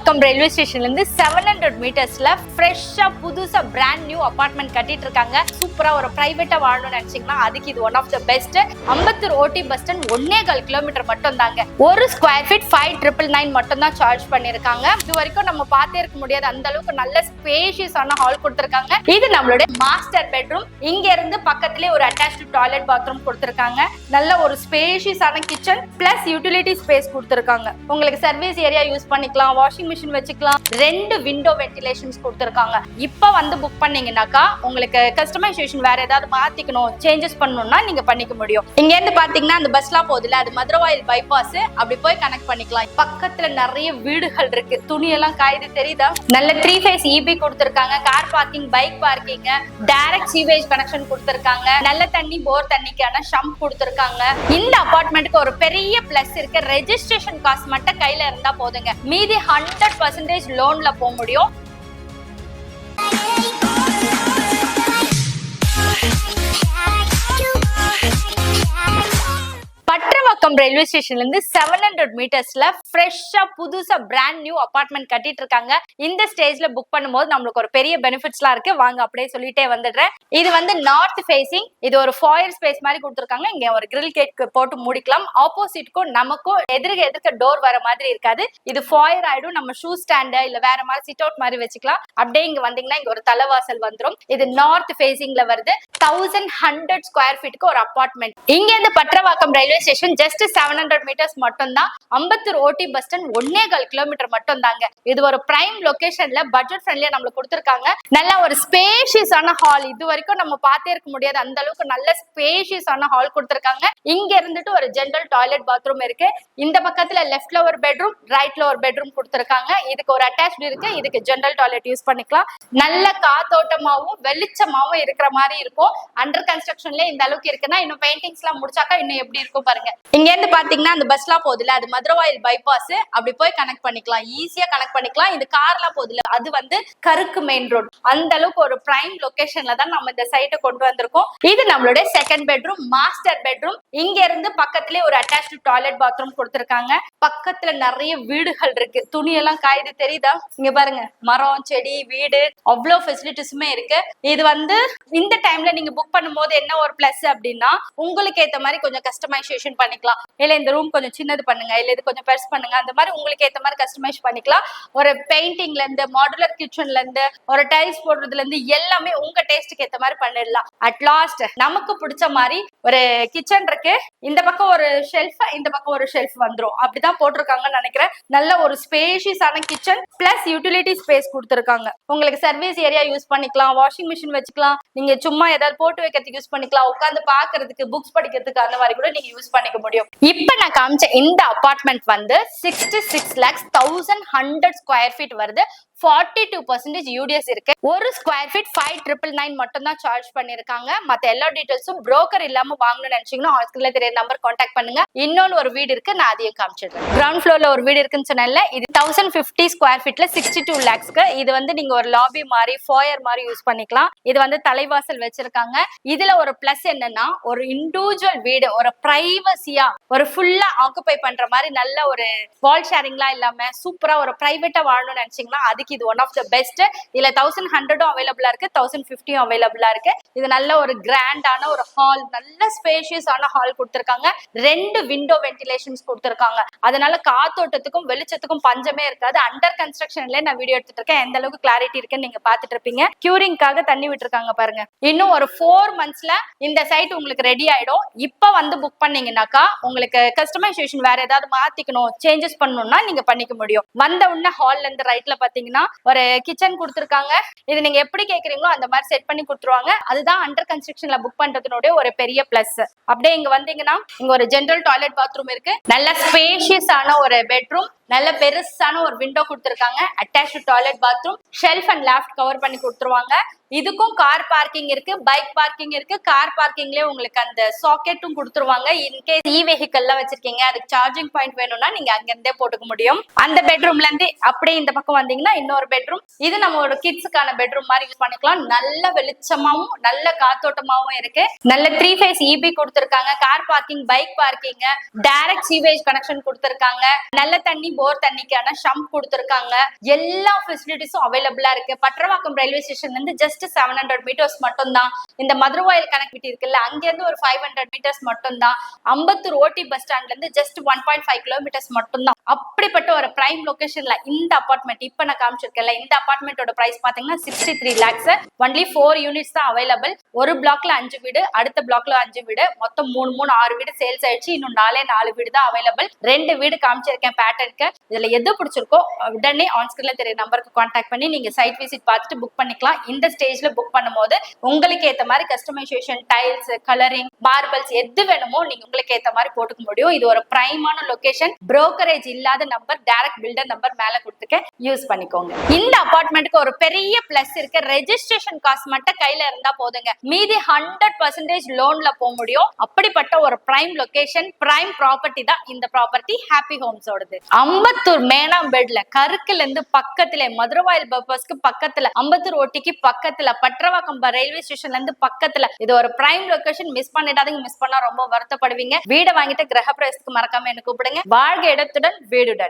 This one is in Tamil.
பட்றவாக்கம் ரயில்வே ஸ்டேஷன்ல இருந்து 700 மீட்டர்ஸ்ல ஃப்ரெஷ்ஷா புதுசா பிராண்ட் நியூ அபார்ட்மெண்ட் கட்டிட்டு இருக்காங்க. சூப்பரா ஒரு பிரைவேட்டா வாழணும்னு நினைச்சீங்கன்னா அதுக்கு இது one of the best. Ambattur OT bus stand 1.25 kilometre மட்டும் தாங்க. ஒரு ஸ்கொயர் ஃபீட் 5,999 மட்டும் தான் சார்ஜ் பண்ணிருக்காங்க. இது வரைக்கும் நம்ம பார்த்தே இருக்க முடியாது, அந்த அளவுக்கு நல்ல ஸ்பேஷியஸான ஹால் கொடுத்திருக்காங்க. இது நம்மளுடைய மாஸ்டர் பெட்ரூம். இங்க இருந்து பக்கத்திலே ஒரு அட்டாச்டு டாய்லெட் பாத்ரூம் கொடுத்திருக்காங்க. நல்ல ஒரு ஸ்பேஷியஸான கிச்சன் பிளஸ் யூட்டிலிட்டி ஸ்பேஸ் கொடுத்திருக்காங்க. உங்களுக்கு சர்வீஸ் ஏரியா யூஸ் பண்ணிக்கலாம், வாஷிங் மிஷின் வச்சுக்கலாம், 2 விண்டோ வென்டிலேஷன்ஸ் கொடுத்திருக்காங்க. இப்ப வந்து புக் பண்ணீங்கன்னாக்கா உங்களுக்கு கஸ்டமைசேஷன் வேற ஏதாவது மாத்திக்கணும், சேஞ்சஸ் பண்ணணும்னா நீங்க பண்ணிக்க முடியும். இங்க இருந்து பாத்தீங்கன்னா அந்த பஸ்லாம் போகுதுல, அது மதுரவாயில் பைபாஸ், அப்படி போய் கனெக்ட் பண்ணிக்கலாம். பக்கத்துல நிறைய வீடுகள் இருக்கு, துணி எல்லாம் காயுது தெரியுதா. நல்ல 3 ஃபேஸ் EB கொடுத்திருக்காங்க, car parking, bike parking, direct sewage connection கொடுத்திருக்காங்க, நல்ல தண்ணி போர் தண்ணிக்கான ஷம்ப் கொடுத்திருக்காங்க. இந்த அபார்ட்மெண்ட்டுக்கு ஒரு பெரிய பிளஸ் இருக்கு, ரெஜிஸ்ட்ரேஷன் காஸ்ட் மட்டும் கையில இருந்தா போதுங்க, மீதி 100% லோன்ல போக முடியும். பட்றவாக்கம் ரயில்வே ஸ்டேஷன்ல இருந்து 700 மீட்டர்ஸ்ல ஃப்ரெஷ்ஷா புதுசா பிராண்ட் நியூ அபார்ட்மெண்ட் கட்டிட்டு இருக்காங்க. இந்த ஸ்டேஜ்ல புக் பண்ணும்போது நம்மளுக்கு ஒரு பெரிய பெனிஃபிட்ஸ்லாம் இருக்கு, வாங்க அப்படியே சொல்லிட்டே வந்துடுறேன். இது வந்து நார்த் ஃபேசிங், இது ஒரு ஃபாயர் ஸ்பேஸ் மாதிரி கொடுத்துருக்காங்க. இங்க ஒரு கிரில் கேட் போட்டு மூடிக்கலாம். ஆப்போசிட்க்கும் நமக்கும் எதிர்க்க டோர் வர மாதிரி இருக்காது, இது ஃபாயர் ஆயிடும். நம்ம ஷூ ஸ்டாண்ட் இல்ல வேற மாதிரி சிட் அவுட் மாதிரி வச்சுக்கலாம். அப்படியே இங்க வந்தீங்கன்னா இங்க ஒரு தலைவாசல் வந்துடும். இது நார்த் ஃபேசிங்ல வருது. 1100 ஸ்கொயர் ஃபீட்டுக்கு ஒரு அபார்ட்மெண்ட். இங்க இருந்து பட்றவாக்கம் ரயில்வே ஸ்டேஷன் ஜஸ்ட் 700 மீட்டர்ஸ் மட்டும் தான். Ambattur OT bus stand 1.25 kilometre மட்டும் தாங்க. இது ஒரு பிரைம் லொகேஷன்ல பட்ஜெட் ஃப்ரெண்ட்லியா நம்மளுக்கு கொடுத்திருக்காங்க. நல்ல ஒரு ஸ்பேஷியஸான ஹால், இது வரைக்கும் நம்ம பார்த்தே இருக்க முடியாது, அந்த அளவுக்கு நல்ல ஸ்பேஷியஸான ஹால் கொடுத்திருக்காங்க. இங்க இருந்துட்டு ஒரு ஜெனரல் டாய்லெட் பாத்ரூம் இருக்கு. இந்த பக்கத்துல லெஃப்ட்ல ஒரு பெட்ரூம், ரைட்ல ஒரு பெட்ரூம் கொடுத்திருக்காங்க. இதுக்கு ஒரு அட்டாச்ட் இருக்கு, இதுக்கு ஜெனரல் டாய்லெட் யூஸ் பண்ணிக்கலாம். நல்ல காத்தோட்டமாவும் வெளிச்சமாவும் இருக்கிற மாதிரி இருக்கும். அண்டர் கன்ஸ்ட்ரக்ஷன்ல இந்த அளவுக்கு இருக்குன்னா இன்னும் பெயிண்டிங்ஸ் எல்லாம் முடிச்சாக்கா இன்னும் எப்படி இருக்கும் பாருங்க. இங்க இருந்து பாத்தீங்கன்னா அந்த பஸ்லாம் போகுதுல, அது மதுரவாயில் பைபாஸ், அப்படி போய் கனெக்ட் பண்ணிக்கலாம், ஈஸியா கனெக்ட் பண்ணிக்கலாம். இது கார்லாம் போகுதுல, அது வந்து கருக்கு மெயின் ரோட். அந்த அளவுக்கு ஒரு பிரைம் லொகேஷன்ல தான் நம்ம இந்த சைட்டை கொண்டு வந்திருக்கோம். இது நம்மளுடைய செகண்ட் பெட்ரூம், மாஸ்டர் பெட்ரூம். இங்க இருந்து பக்கத்திலே ஒரு அட்டாச்டு டாய்லெட் பாத்ரூம் கொடுத்திருக்காங்க. பக்கத்துல நிறைய வீடுகள் இருக்கு, துணி எல்லாம் காயுது தெரியுதா. இங்க பாருங்க, மரம், செடி, வீடு, அவ்வளவு ஃபெசிலிட்டிஸுமே இருக்கு. இது வந்து இந்த டைம்ல நீங்க புக் பண்ணும்போது என்ன ஒரு பிளஸ் அப்படின்னா, உங்களுக்கு ஏத்த மாதிரி கொஞ்சம் கஸ்டமைசேஷன் பண்ணிக்கலாம். இல்ல இந்த ரூம் கொஞ்சம் சின்னது பண்ணுங்க, இல்ல இது கொஞ்சம் பெருசு பண்ணுங்க, அந்த மாதிரி உங்களுக்கு ஏத்த மாதிரி கஸ்டமைஸ் பண்ணிக்கலாம். ஒரு பெயிண்டிங்ல இருந்து, மாடுலர் கிச்சன்ல இருந்து, ஒரு டைல்ஸ் போடுறதுல இருந்து எல்லாமே உங்க டேஸ்டுக்கு ஏத்த மாதிரி பண்ணிடலாம். அட் லாஸ்ட் நமக்கு பிடிச்ச மாதிரி ஒரு கிச்சன் இருக்கு, இந்த பக்கம் ஒரு ஷெல்ஃப், இந்த பக்கம் ஒரு ஷெல்ஃப் வந்துரும், அப்படிதான் போட்டிருக்காங்கன்னு நினைக்கிறேன். நல்ல ஒரு ஸ்பேஷியஸான கிச்சன் பிளஸ் யூட்டிலிட்டி ஸ்பேஸ் கொடுத்திருக்காங்க. உங்களுக்கு சர்வீஸ் ஏரியா யூஸ் பண்ணிக்கலாம், வாஷிங் மிஷின் வச்சுக்கலாம், நீங்க சும்மா ஏதாவது போட்டு வைக்கிறதுக்கு யூஸ் பண்ணிக்கலாம், உட்காந்து பாக்குறதுக்கு, புக்ஸ் படிக்கிறதுக்கு, அந்த மாதிரி கூட நீங்க யூஸ் பண்ணிக்க முடியும். இப்ப நான் காமிச்ச இந்த அபார்ட்மெண்ட் வந்து 66,100 ஸ்கொயர் ஃபீட் வருது. 42% யூடிஎஸ் இருக்கு. ஒரு ஸ்கொயர் ஃபீட் 5,999 மட்டும் தான் சார்ஜ் பண்ணிருக்காங்க. மத்த எல்லா டீடைல்ஸும் புரோக்கர் இல்லாம வாங்கணும்னு நினைச்சீங்கன்னா ஹாஸ்பிட்டல்ல தெரிய நம்பர் கான்டாக்ட் பண்ணுங்க. இன்னொன்னு ஒரு வீடு இருக்கு, நான் அதையும் காமிச்சிடுறேன். கிரவுண்ட் ஃப்ளோர்ல ஒரு வீடு இருக்குன்னு சொன்னேன்ல, இது 1050 ஸ்கொயர் ஃபீட்ல 62 lakhsக்கு. இது வந்து நீங்க ஒரு லாபி மாதிரி, ஃபாயர் மாதிரி யூஸ் பண்ணிக்கலாம். இது வந்து தலைவாசல் வச்சிருக்காங்க. இதுல ஒரு பிளஸ் என்னன்னா, ஒரு இண்டிவிஜுவல் வீடு, ஒரு பிரைவசியா, ஒரு ஃபுல்லா ஆக்குபை பண்ற மாதிரி, நல்ல ஒரு வால் ஷேரிங்லாம் இல்லாம சூப்பரா ஒரு பிரைவேட்டா வாழணும்னு நினைச்சீங்கன்னா அதுக்கு இது ஒன் ஆஃப் த பெஸ்ட். இதுல 1100 அவைலபிளா இருக்கு, 1050 அவைலபிளா இருக்கு. இது நல்ல ஒரு கிராண்டான ஒரு ஹால், நல்ல ஸ்பேஷியஸான ஹால் கொடுத்திருக்காங்க. 2 விண்டோ வென்டிலேஷன்ஸ் கொடுத்திருக்காங்க. அதனால காத்தோட்டத்துக்கும் வெளிச்சத்துக்கும் பஞ்சமே இருக்காது. அண்டர் கன்ஸ்ட்ரக்ஷன்ல நான் வீடியோ எடுத்துட்டு இருக்கேன், எந்த அளவுக்கு கிளாரிட்டி இருக்குன்னு நீங்க பாத்துட்டு இருப்பீங்க. கியூரிங்காக தண்ணி விட்டுருக்காங்க பாருங்க. இன்னும் ஒரு 4 monthsல இந்த சைட் உங்களுக்கு ரெடி ஆயிடும். இப்ப வந்து புக் பண்ணீங்கன்னாக்கா உங்களுக்கு கஸ்டமைசேஷன் வேற ஏதாவது மாத்திக்கணும், சேஞ்சஸ் பண்ணணும்னா நீங்க பண்ணிக்க முடியும். வந்த உடனே ஹால்ல இருந்து ரைட்ல பாத்தீங்கன்னா ஒரு கிச்சன் கொடுத்திருக்காங்க. இது நீங்க எப்படி கேக்குறீங்களோ அந்த மாதிரி செட் பண்ணி கொடுத்துருவாங்க. அதுதான் அண்டர் கன்ஸ்ட்ரக்ஷன்ல புக் பண்றதுனுடைய ஒரு பெரிய பிளஸ். அப்படியே இங்க வந்தீங்கன்னா இங்க ஒரு ஜெனரல் டாய்லெட் பாத்ரூம் இருக்கு, நல்ல ஸ்பேஷியஸான ஒரு பெட்ரூம், நல்ல பெருசான ஒரு விண்டோ கொடுத்திருக்காங்க, attached toilet bathroom, shelf and loft cover பண்ணி கொடுத்துருவாங்க. இதுக்கும் கார் பார்க்கிங் இருக்கு, பைக் பார்க்கிங் இருக்கு. கார் பார்க்கிங்லயே உங்களுக்கு அந்த சாக்கெட்டும் கொடுத்துருவாங்க. இன்கேஸ் இ வெஹிக்கல்லாம் வச்சிருக்கீங்க, அதுக்கு சார்ஜிங் பாயிண்ட் வேணும்னா நீங்க அங்க இருந்தே போட்டுக்க முடியும். அந்த பெட்ரூம்ல இருந்து அப்படியே இந்த பக்கம் வந்தீங்கன்னா இன்னொரு பெட்ரூம். இது நம்மளோட கிட்ஸுக்கான பெட்ரூம் மாதிரி யூஸ் பண்ணிக்கலாம். நல்ல வெளிச்சமாவும் நல்ல காத்தோட்டமாவும் இருக்கு. நல்ல 3 phase இபி கொடுத்திருக்காங்க. Car parking, bike parking, direct sewage connection கொடுத்திருக்காங்க. நல்ல தண்ணி, போர் தண்ணிக்கான ஷம்ப் கொடுத்திருக்காங்க. எல்லா ஃபெசிலிட்டிஸும் அவைலபிளா இருக்கு. பட்ரவாக்கம் ரயில்வே ஸ்டேஷன்ல இருந்து ஜஸ்ட் 700 மீட்டர்ஸ் மட்டும் தான். இந்த மதுரவாயல் கனெக்டிவிட்டி இருக்குல்ல, அங்க இருந்து ஒரு 500 மீட்டர்ஸ் மட்டும் தான். அம்பத்தூர் ஓடி பஸ் ஸ்டாண்ட்ல இருந்து ஜஸ்ட் 1.5 கிலோமீட்டர்ஸ் மட்டும் தான். அப்படிப்பட்ட ஒரு பிரைம் லொகேஷன்ல இந்த அபார்ட்மெண்ட் இப்ப நான் காமிச்சிருக்கேன்ல, இந்த அபார்ட்மெண்டோட பிரைஸ் பாத்தீங்கன்னா 63 lakhs. ஒன்லி 4 யூனிட்ஸ் தான் அவைலபிள். ஒரு பிளாக்ல 5 வீடு, அடுத்த பிளாக்ல 5 வீடு, மொத்தம் 6 வீடு சேல்ஸ் ஆயிடுச்சு. இன்னும் 4 வீடு தான் அவைலபிள். 2 வீடு காமிச்சிருக்கேன் பேட்டர்னுக்கு. இதுல எது பிடிச்சிருக்கோ உடனே ஆன் ஸ்கிரீன்ல தெரிய நம்பருக்கு கான்டாக்ட் பண்ணி நீங்க சைட் விசிட் பார்த்துட்டு புக் பண்ணிக்கலாம். இந்த ஸ்டேஜ்ல புக் பண்ணும்போது உங்களுக்கு ஏத்த மாதிரி கஸ்டமைசேஷன், டைல்ஸ், கலரிங், மார்பிள்ஸ் எது வேணுமோ நீங்க உங்களுக்கு ஏத்த மாதிரி போட்டுக்க முடியும். இது ஒரு பிரைமான லொகேஷன். புரோக்கரேஜ் இல்லாத நம்பர், டைரக்ட் பில்டர் நம்பர் மேல கொடுத்துக்க, யூஸ் பண்ணிக்கோங்க. இந்த அபார்ட்மெண்ட்டுக்கு ஒரு பெரிய பிளஸ் இருக்கு. ரெஜிஸ்ட்ரேஷன் காஸ்ட் மட்டும் கையில இருந்தா போதுங்க, மீதி 100% லோன்ல போக முடியும். அப்படிப்பட்ட ஒரு பிரைம் லொகேஷன், பிரைம் ப்ராப்பர்ட்டி தான் இந்த ப்ராப்பர்ட்டி. ஹாப்பி ஹோம்ஸ் ஓடது. அம்பத்தூர் மேனாம்பேட்ல கருக்குல இருந்து பக்கத்துல, மதுரவாயல் பர்பஸ்க்கு பக்கத்துல, அம்பத்தூர் ஓட்டிக்கு பக்கத்துல, பட்ரவாக்கம் ரயில்வே ஸ்டேஷன்ல இருந்து பக்கத்துல. இது ஒரு பிரைம் லொகேஷன். மிஸ் பண்ணிடாதீங்க. மிஸ் பண்ணா ரொம்ப வருத்தப்படுவீங்க. வீடை வாங்கிட்டு கிரக பிரவேசத்துக்கு மறக்காம என்ன கூப்பிடுங்க. வாழ்க இடத்துடன் வீடுடன்.